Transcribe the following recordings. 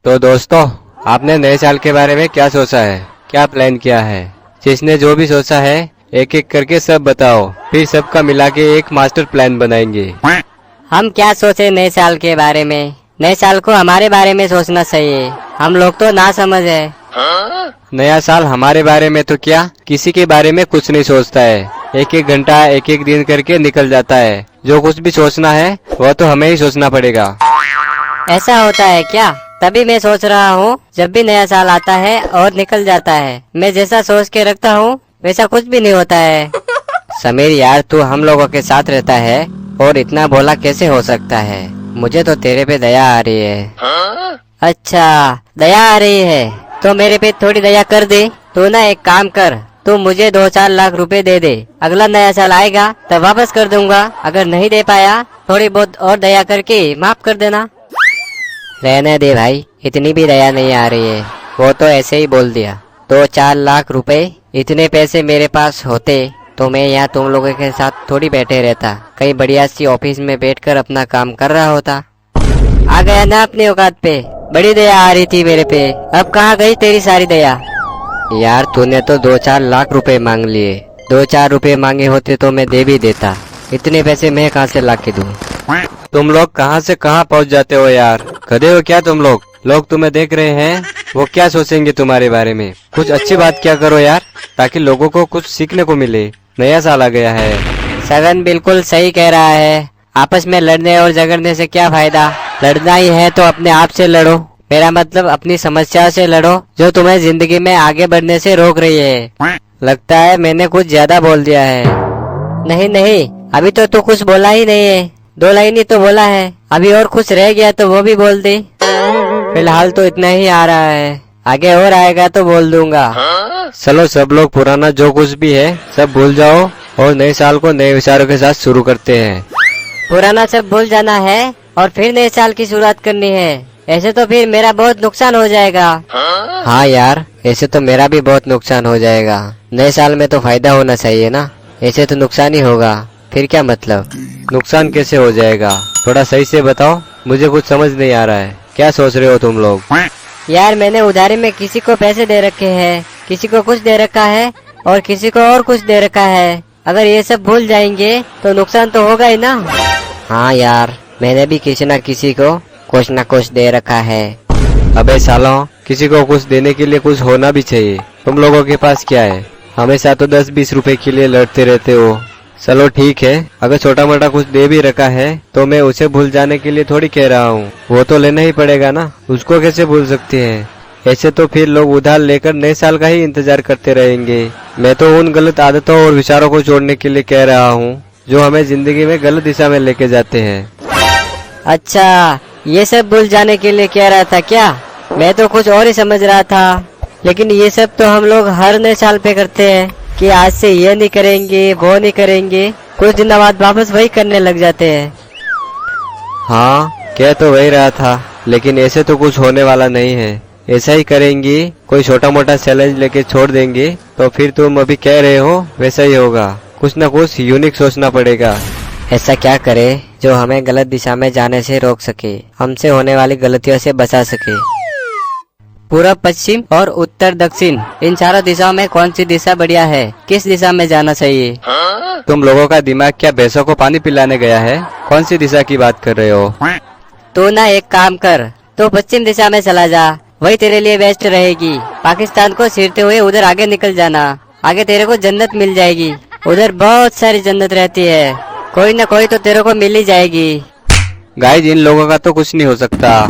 तो दोस्तों, आपने नए साल के बारे में क्या सोचा है, क्या प्लान किया है? जिसने जो भी सोचा है एक एक करके सब बताओ, फिर सबका मिला के एक मास्टर प्लान बनाएंगे। हम क्या सोचे नए साल के बारे में? नए साल को हमारे बारे में सोचना चाहिए। हम लोग तो ना समझ है। नया साल हमारे बारे में तो क्या, किसी के बारे में कुछ नहीं सोचता है। एक एक घंटा एक एक दिन करके निकल जाता है। जो कुछ भी सोचना है वह तो हमें ही सोचना पड़ेगा। ऐसा होता है क्या? तभी मैं सोच रहा हूँ, जब भी नया साल आता है और निकल जाता है, मैं जैसा सोच के रखता हूँ वैसा कुछ भी नहीं होता है। समीर यार, तू हम लोगों के साथ रहता है और इतना भोला कैसे हो सकता है? मुझे तो तेरे पे दया आ रही है। अच्छा, दया आ रही है तो मेरे पे थोड़ी दया कर दे। तू ना एक काम कर, तू मुझे 2-4 लाख रुपए दे दे। अगला नया साल आएगा तब वापस कर दूंगा। अगर नहीं दे पाया, थोड़ी बहुत और दया करके माफ कर देना। रहने दे भाई, इतनी भी दया नहीं आ रही है। वो तो ऐसे ही बोल दिया। 2-4 लाख रुपए, इतने पैसे मेरे पास होते तो मैं यहाँ तुम लोगों के साथ थोड़ी बैठे रहता, कहीं बढ़िया सी ऑफिस में बैठकर अपना काम कर रहा होता। आ गया ना अपनी औकात पे। बड़ी दया आ रही थी मेरे पे, अब कहाँ गई तेरी सारी दया? यार तूने तो 2-4 लाख रुपए मांग लिए। 2-4 रुपए मांगे होते तो मैं दे भी देता। इतने पैसे मैं कहाँ से ला के दूँ? तुम लोग कहाँ से कहाँ पहुँच जाते हो यार? गधे हो क्या तुम लोग? लोग तुम्हें देख रहे हैं, वो क्या सोचेंगे तुम्हारे बारे में? कुछ अच्छी बात क्या करो यार, ताकि लोगों को कुछ सीखने को मिले। नया साल आ गया है। सगन बिल्कुल सही कह रहा है। आपस में लड़ने और झगड़ने से क्या फायदा? लड़ना ही है तो अपने आप से लड़ो। मेरा मतलब अपनी समस्या से लड़ो, जो तुम्हें जिंदगी में आगे बढ़ने से रोक रही है। लगता है मैंने कुछ ज्यादा बोल दिया है। नहीं नहीं, अभी तो तू कुछ बोला ही नहीं है। 2 लाइन ही तो बोला है। अभी और कुछ रह गया तो वो भी बोल दे। फिलहाल तो इतना ही आ रहा है, आगे और आएगा तो बोल दूंगा। चलो सब लोग पुराना जो कुछ भी है सब भूल जाओ और नए साल को नए विचारों के साथ शुरू करते हैं। पुराना सब भूल जाना है और फिर नए साल की शुरुआत करनी है। ऐसे तो फिर मेरा बहुत नुकसान हो जाएगा। हाँ यार, ऐसे तो मेरा भी बहुत नुकसान हो जाएगा। नए साल में तो फायदा होना चाहिए ना, ऐसे तो नुकसान ही होगा। फिर क्या मतलब? नुकसान कैसे हो जाएगा? थोड़ा सही से बताओ, मुझे कुछ समझ नहीं आ रहा है। क्या सोच रहे हो तुम लोग? यार मैंने उधारी में किसी को पैसे दे रखे हैं, किसी को कुछ दे रखा है और किसी को और कुछ दे रखा है। अगर ये सब भूल जाएंगे तो नुकसान तो होगा ही ना। हाँ यार, मैंने भी किसी न किसी को कुछ न कुछ दे रखा है। अबे सालों, किसी को कुछ देने के लिए कुछ होना भी चाहिए। तुम लोगों के पास क्या है? हमेशा तो 10-20 रुपए के लिए लड़ते रहते हो। चलो ठीक है, अगर छोटा मोटा कुछ दे भी रखा है तो मैं उसे भूल जाने के लिए थोड़ी कह रहा हूँ। वो तो लेना ही पड़ेगा ना, उसको कैसे भूल सकते हैं? ऐसे तो फिर लोग उधार लेकर नए साल का ही इंतजार करते रहेंगे। मैं तो उन गलत आदतों और विचारों को छोड़ने के लिए कह रहा हूँ जो हमें जिंदगी में गलत दिशा में लेके जाते हैं। अच्छा, ये सब भूल जाने के लिए कह रहा था क्या? मैं तो कुछ और ही समझ रहा था। लेकिन ये सब तो हम लोग हर नए साल पे करते हैं कि आज से ये नहीं करेंगे, वो नहीं करेंगे। कुछ दिन बाद वापस वही करने लग जाते हैं। हाँ, कह तो वही रहा था, लेकिन ऐसे तो कुछ होने वाला नहीं है। ऐसा ही करेंगे, कोई छोटा मोटा चैलेंज लेके छोड़ देंगे तो फिर तुम अभी कह रहे हो वैसा ही होगा। कुछ न कुछ यूनिक सोचना पड़ेगा। ऐसा क्या करे जो हमें गलत दिशा में जाने से रोक सके, हमसे होने वाली गलतियों से बचा सके। पूर्व, पश्चिम और उत्तर दक्षिण, इन चारों दिशाओं में कौन सी दिशा बढ़िया है? किस दिशा में जाना चाहिए? तुम लोगों का दिमाग क्या भैंसों को पानी पिलाने गया है? कौन सी दिशा की बात कर रहे हो? तू ना एक काम कर, तो पश्चिम दिशा में चला जा, वही तेरे लिए बेस्ट रहेगी। पाकिस्तान को चीरते हुए उधर आगे निकल जाना। आगे तेरे को जन्नत मिल जाएगी। उधर बहुत सारी जन्नत रहती है, कोई न कोई तो तेरे को मिल ही जाएगी। गाइस, इन लोगों का तो कुछ नहीं हो सकता।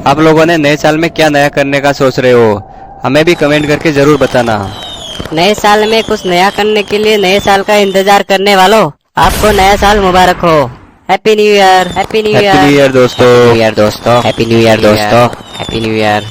आप लोगों ने नए साल में क्या नया करने का सोच रहे हो? हमें भी कमेंट करके जरूर बताना। नए साल में कुछ नया करने के लिए नए साल का इंतजार करने वालों, आपको नया साल मुबारक हो। Happy new year, happy new year, happy new year दोस्तों, हैप्पी न्यू ईयर दोस्तों, हैप्पी न्यू ईयर।